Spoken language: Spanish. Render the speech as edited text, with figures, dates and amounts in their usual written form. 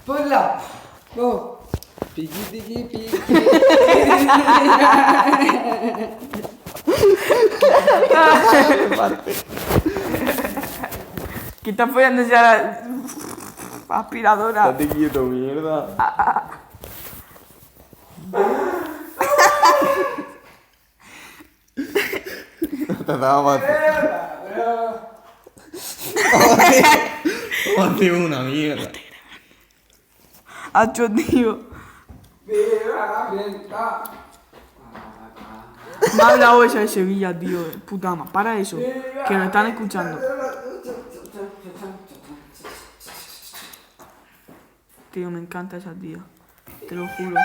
Ponla. Go. Piqui, piqui, piqui. ¿Qué está follando ya la aspiradora? Estate quieto, mierda. Te daba más. Hace una mierda. Hacho, tío. Me ha hablado esa de Sevilla, tío. Puta madre, para eso. Que nos están escuchando. Tío, me encanta esa tía. Te lo juro.